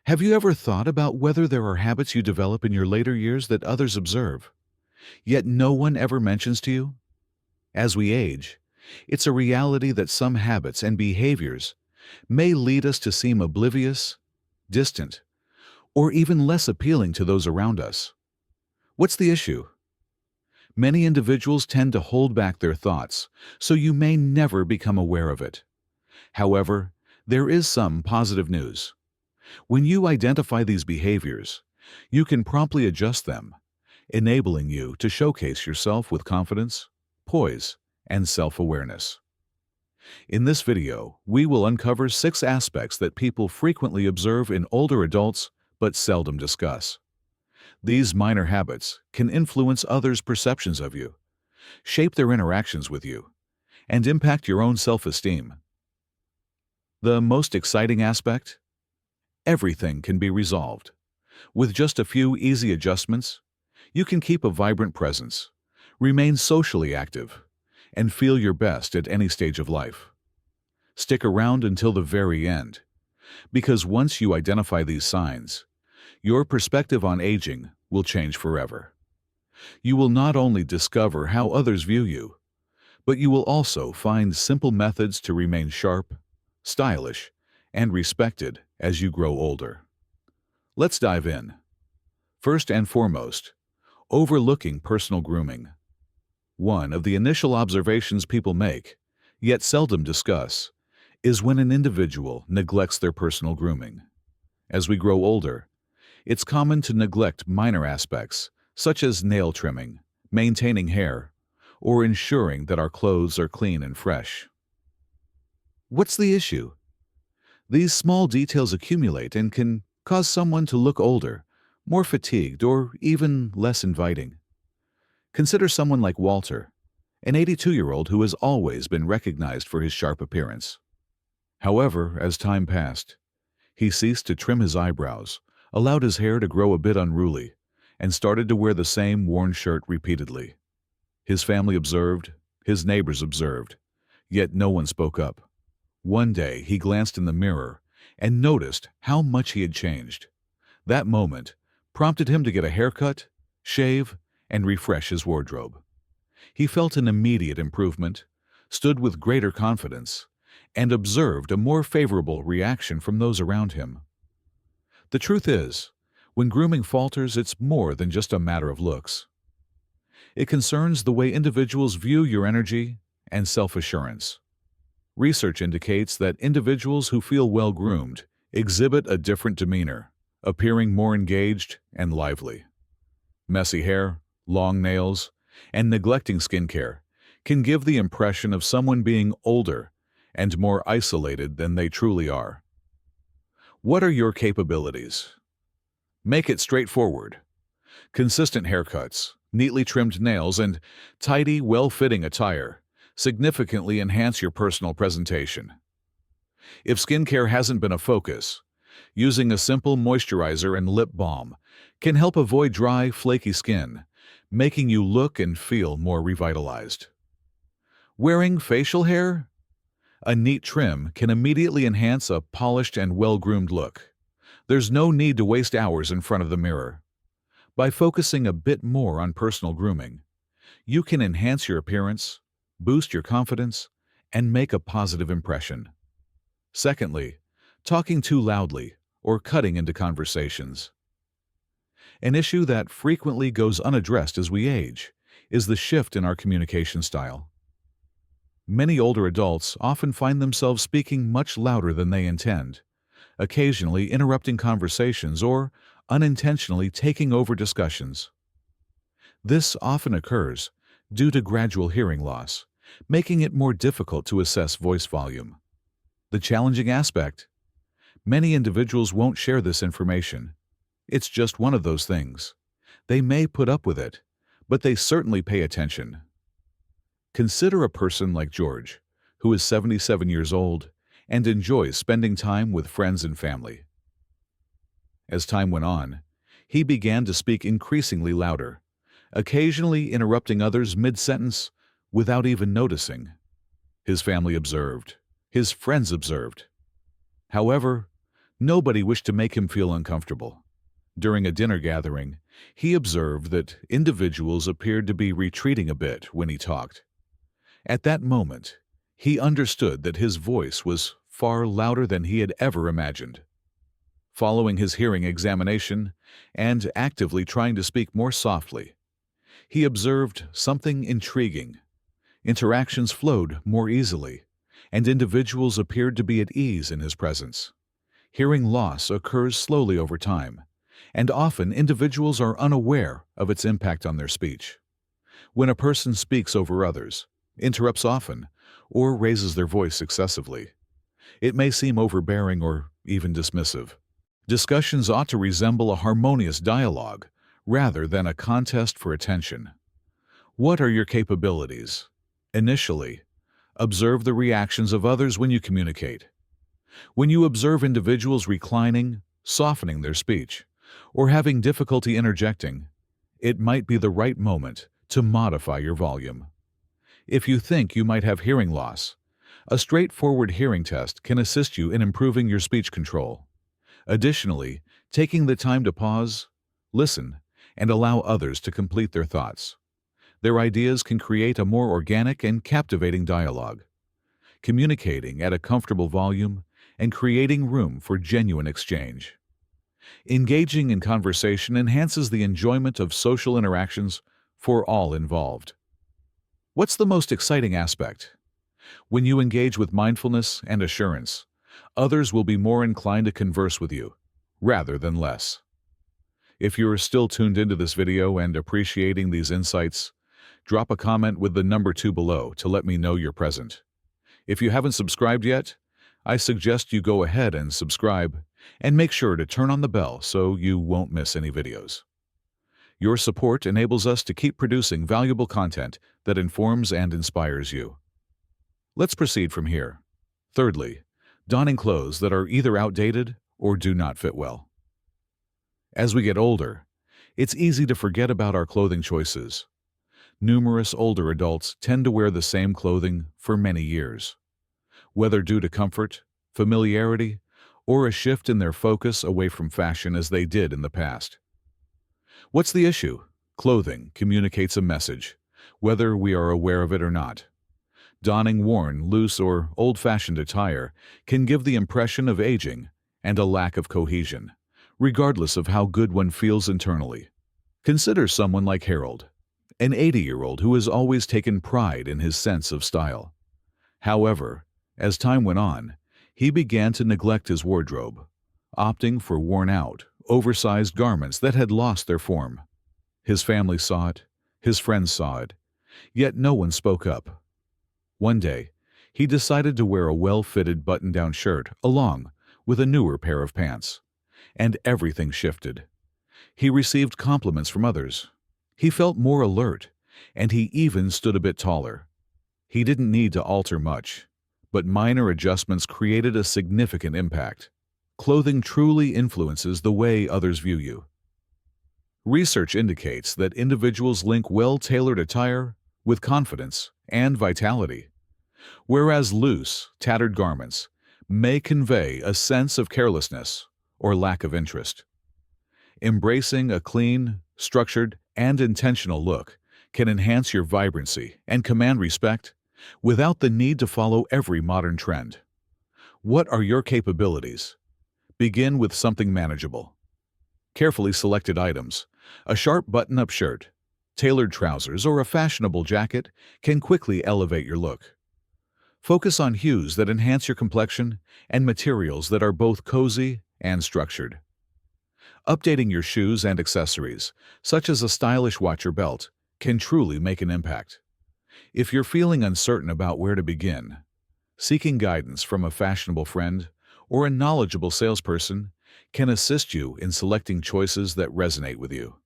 Have you ever thought about whether there are habits you develop in your later years that others observe, yet no one ever mentions to you? As we age, it's a reality that some habits and behaviors may lead us to seem oblivious, distant, or even less appealing to those around us. What's the issue? Many individuals tend to hold back their thoughts, so you may never become aware of it. However, there is some positive news. When you identify these behaviors, you can promptly adjust them, enabling you to showcase yourself with confidence, poise, and self-awareness. In this video, we will uncover 6 aspects that people frequently observe in older adults but seldom discuss. These minor habits can influence others' perceptions of you, shape their interactions with you, and impact your own self-esteem. The most exciting aspect? Everything can be resolved. With just a few easy adjustments, you can keep a vibrant presence, remain socially active, and feel your best at any stage of life. Stick around until the very end, because once you identify these signs, your perspective on aging will change forever. You will not only discover how others view you, but you will also find simple methods to remain sharp, stylish, and respected as you grow older. Let's dive in. First and foremost, overlooking personal grooming. One of the initial observations people make, yet seldom discuss, is when an individual neglects their personal grooming. As we grow older, it's common to neglect minor aspects, such as nail trimming, maintaining hair, or ensuring that our clothes are clean and fresh. What's the issue? These small details accumulate and can cause someone to look older, more fatigued, or even less inviting. Consider someone like Walter, an 82-year-old who has always been recognized for his sharp appearance. However, as time passed, he ceased to trim his eyebrows, allowed his hair to grow a bit unruly, and started to wear the same worn shirt repeatedly. His family observed, his neighbors observed, yet no one spoke up. One day he glanced in the mirror and noticed how much he had changed. That moment prompted him to get a haircut, shave, and refresh his wardrobe. He felt an immediate improvement, stood with greater confidence, and observed a more favorable reaction from those around him. The truth is, when grooming falters, it's more than just a matter of looks. It concerns the way individuals view your energy and self-assurance. Research indicates that individuals who feel well-groomed exhibit a different demeanor, appearing more engaged and lively. Messy hair, long nails, and neglecting skincare can give the impression of someone being older and more isolated than they truly are. What are your capabilities? Make it straightforward. Consistent haircuts, neatly trimmed nails, and tidy, well-fitting attire significantly enhance your personal presentation. If skincare hasn't been a focus, using a simple moisturizer and lip balm can help avoid dry, flaky skin, making you look and feel more revitalized. Wearing facial hair? A neat trim can immediately enhance a polished and well-groomed look. There's no need to waste hours in front of the mirror. By focusing a bit more on personal grooming, you can enhance your appearance, boost your confidence, and make a positive impression. Secondly, talking too loudly or cutting into conversations. An issue that frequently goes unaddressed as we age is the shift in our communication style. Many older adults often find themselves speaking much louder than they intend, occasionally interrupting conversations or unintentionally taking over discussions. This often occurs due to gradual hearing loss, making it more difficult to assess voice volume. The challenging aspect? Many individuals won't share this information. It's just one of those things. They may put up with it, but they certainly pay attention. Consider a person like George, who is 77 years old and enjoys spending time with friends and family. As time went on, he began to speak increasingly louder, occasionally interrupting others mid-sentence without even noticing. His family observed. His friends observed. However, Nobody wished to make him feel uncomfortable. During a dinner gathering, he observed that individuals appeared to be retreating a bit when he talked. At that moment, he understood that his voice was far louder than he had ever imagined. Following his hearing examination and actively trying to speak more softly, he observed something intriguing. Interactions flowed more easily, and individuals appeared to be at ease in his presence. Hearing loss occurs slowly over time, and often individuals are unaware of its impact on their speech. When a person speaks over others, interrupts often, or raises their voice excessively, it may seem overbearing or even dismissive. Discussions ought to resemble a harmonious dialogue rather than a contest for attention. What are your capabilities? Initially, observe the reactions of others when you communicate. When you observe individuals reclining, softening their speech, or having difficulty interjecting, it might be the right moment to modify your volume. If you think you might have hearing loss, a straightforward hearing test can assist you in improving your speech control. Additionally, taking the time to pause, listen, and allow others to complete their thoughts. Their ideas can create a more organic and captivating dialogue. Communicating at a comfortable volume and creating room for genuine exchange. Engaging in conversation enhances the enjoyment of social interactions for all involved. What's the most exciting aspect? When you engage with mindfulness and assurance, others will be more inclined to converse with you, rather than less. If you are still tuned into this video and appreciating these insights, drop a comment with the number 2 below to let me know you're present. If you haven't subscribed yet, I suggest you go ahead and subscribe, and make sure to turn on the bell so you won't miss any videos. Your support enables us to keep producing valuable content that informs and inspires you. Let's proceed from here. Thirdly, donning clothes that are either outdated or do not fit well. As we get older, it's easy to forget about our clothing choices. Numerous older adults tend to wear the same clothing for many years. Whether due to comfort, familiarity, or a shift in their focus away from fashion as they did in the past. What's the issue? Clothing communicates a message, whether we are aware of it or not. Donning worn, loose, or old-fashioned attire can give the impression of aging and a lack of cohesion, regardless of how good one feels internally. Consider someone like Harold, an 80-year-old who has always taken pride in his sense of style. However, as time went on, he began to neglect his wardrobe, opting for worn-out, oversized garments that had lost their form. His family saw it, his friends saw it, yet no one spoke up. One day, he decided to wear a well-fitted button-down shirt along with a newer pair of pants, and everything shifted. He received compliments from others. He felt more alert, and he even stood a bit taller. He didn't need to alter much, but minor adjustments created a significant impact. Clothing truly influences the way others view you. Research indicates that individuals link well-tailored attire with confidence and vitality, whereas loose, tattered garments may convey a sense of carelessness or lack of interest. Embracing a clean, structured, and intentional look can enhance your vibrancy and command respect without the need to follow every modern trend. What are your capabilities? Begin with something manageable. Carefully selected items, a sharp button-up shirt, tailored trousers, or a fashionable jacket can quickly elevate your look. Focus on hues that enhance your complexion and materials that are both cozy and structured. Updating your shoes and accessories, such as a stylish watch or belt, can truly make an impact. If you're feeling uncertain about where to begin, seeking guidance from a fashionable friend or a knowledgeable salesperson can assist you in selecting choices that resonate with you.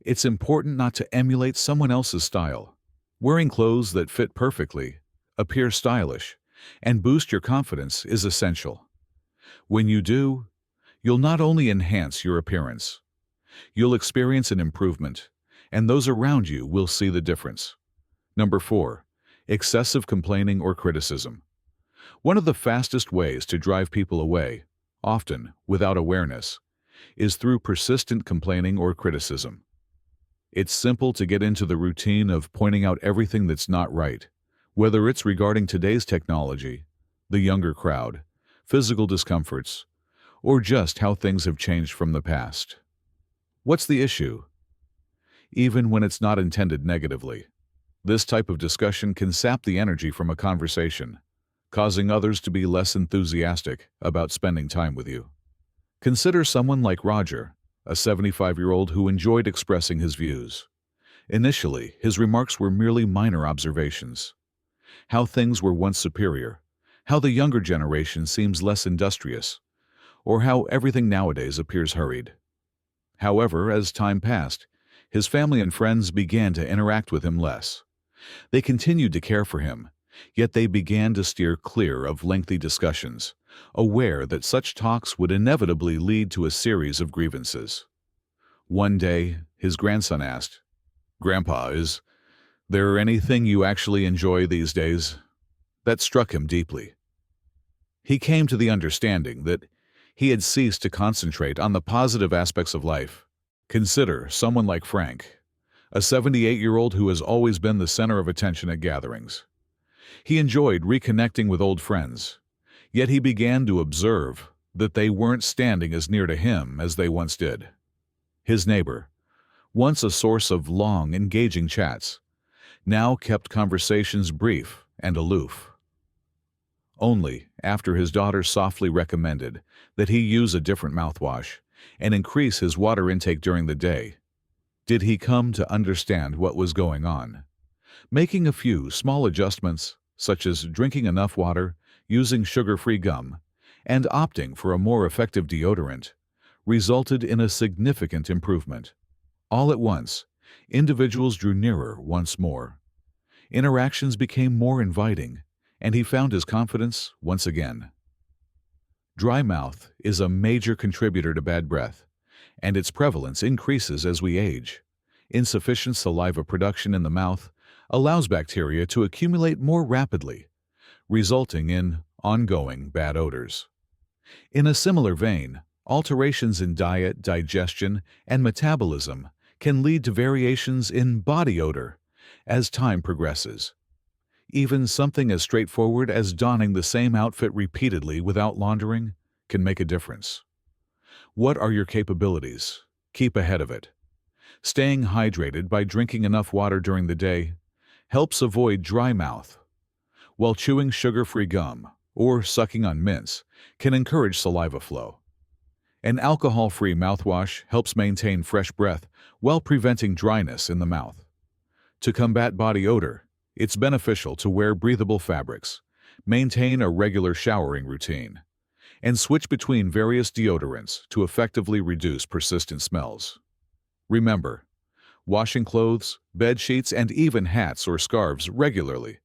It's important not to emulate someone else's style. Wearing clothes that fit perfectly, appear stylish, and boost your confidence is essential. When you do, you'll not only enhance your appearance, you'll experience an improvement, and those around you will see the difference. Number 4. Excessive complaining or criticism. One of the fastest ways to drive people away, often without awareness, is through persistent complaining or criticism. It's simple to get into the routine of pointing out everything that's not right, whether it's regarding today's technology, the younger crowd, physical discomforts, or just how things have changed from the past. What's the issue? Even when it's not intended negatively, this type of discussion can sap the energy from a conversation, causing others to be less enthusiastic about spending time with you. Consider someone like Roger, a 75-year-old who enjoyed expressing his views. Initially, his remarks were merely minor observations. How things were once superior, how the younger generation seems less industrious, or how everything nowadays appears hurried. However, as time passed, his family and friends began to interact with him less. They continued to care for him, yet they began to steer clear of lengthy discussions, aware that such talks would inevitably lead to a series of grievances. One day, his grandson asked, "Grandpa, is there anything you actually enjoy these days?" That struck him deeply. He came to the understanding that he had ceased to concentrate on the positive aspects of life. Consider someone like Frank, a 78-year-old who has always been the center of attention at gatherings. He enjoyed reconnecting with old friends, yet he began to observe that they weren't standing as near to him as they once did. His neighbor, once a source of long, engaging chats, now kept conversations brief and aloof. Only after his daughter softly recommended that he use a different mouthwash and increase his water intake during the day, did he come to understand what was going on. Making a few small adjustments, such as drinking enough water, using sugar-free gum, and opting for a more effective deodorant, resulted in a significant improvement. All at once, individuals drew nearer once more. Interactions became more inviting, and he found his confidence once again. Dry mouth is a major contributor to bad breath, and its prevalence increases as we age. Insufficient saliva production in the mouth allows bacteria to accumulate more rapidly, resulting in ongoing bad odors. In a similar vein, alterations in diet, digestion, and metabolism can lead to variations in body odor as time progresses. Even something as straightforward as donning the same outfit repeatedly without laundering can make a difference. What are your capabilities? Keep ahead of it. Staying hydrated by drinking enough water during the day helps avoid dry mouth, while chewing sugar-free gum or sucking on mints can encourage saliva flow. An alcohol-free mouthwash helps maintain fresh breath while preventing dryness in the mouth. To combat body odor, it's beneficial to wear breathable fabrics, maintain a regular showering routine, and switch between various deodorants to effectively reduce persistent smells. Remember, washing clothes, bed sheets, and even hats or scarves regularly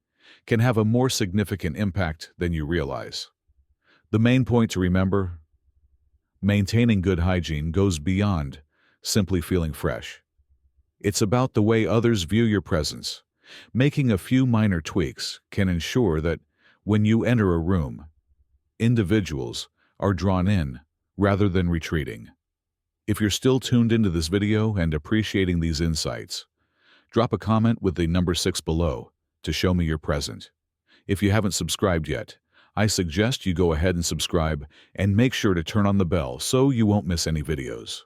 can have a more significant impact than you realize. The main point to remember: maintaining good hygiene goes beyond simply feeling fresh. It's about the way others view your presence. Making a few minor tweaks can ensure that when you enter a room, individuals are drawn in rather than retreating. If you're still tuned into this video and appreciating these insights, drop a comment with the number 6 below to show me you're present. If you haven't subscribed yet, I suggest you go ahead and subscribe and make sure to turn on the bell so you won't miss any videos.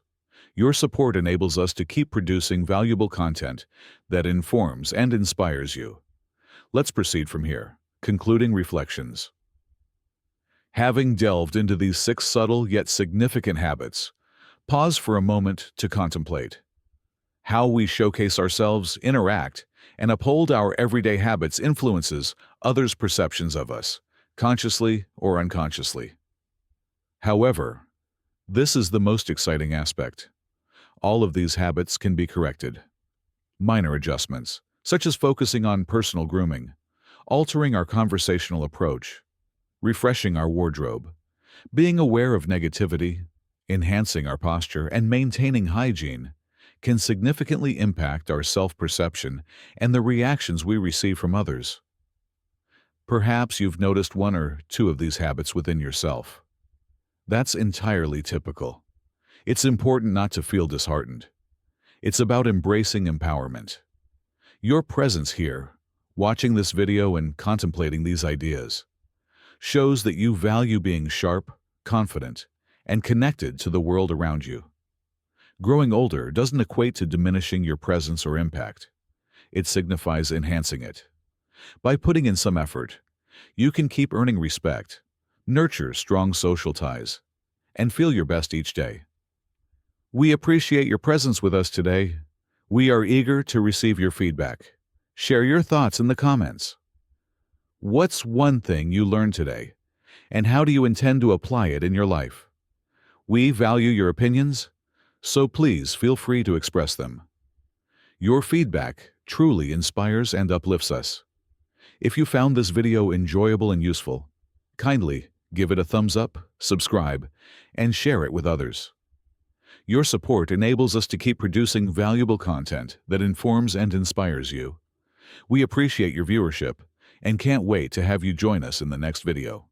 Your support enables us to keep producing valuable content that informs and inspires you. Let's proceed from here. Concluding reflections. Having delved into these 6 subtle yet significant habits, pause for a moment to contemplate. How we showcase ourselves, interact, and uphold our everyday habits influences others' perceptions of us, consciously or unconsciously. However, this is the most exciting aspect. All of these habits can be corrected. Minor adjustments, such as focusing on personal grooming, altering our conversational approach, refreshing our wardrobe, being aware of negativity, enhancing our posture, and maintaining hygiene, can significantly impact our self-perception and the reactions we receive from others. Perhaps you've noticed 1 or 2 of these habits within yourself. That's entirely typical. It's important not to feel disheartened. It's about embracing empowerment. Your presence here, watching this video and contemplating these ideas, shows that you value being sharp, confident, and connected to the world around you. Growing older doesn't equate to diminishing your presence or impact. It signifies enhancing it. By putting in some effort, you can keep earning respect, nurture strong social ties, and feel your best each day. We appreciate your presence with us today. We are eager to receive your feedback. Share your thoughts in the comments. What's one thing you learned today, and how do you intend to apply it in your life? We value your opinions, so please feel free to express them. Your feedback truly inspires and uplifts us. If you found this video enjoyable and useful, kindly give it a thumbs up, subscribe, and share it with others. Your support enables us to keep producing valuable content that informs and inspires you. We appreciate your viewership and can't wait to have you join us in the next video.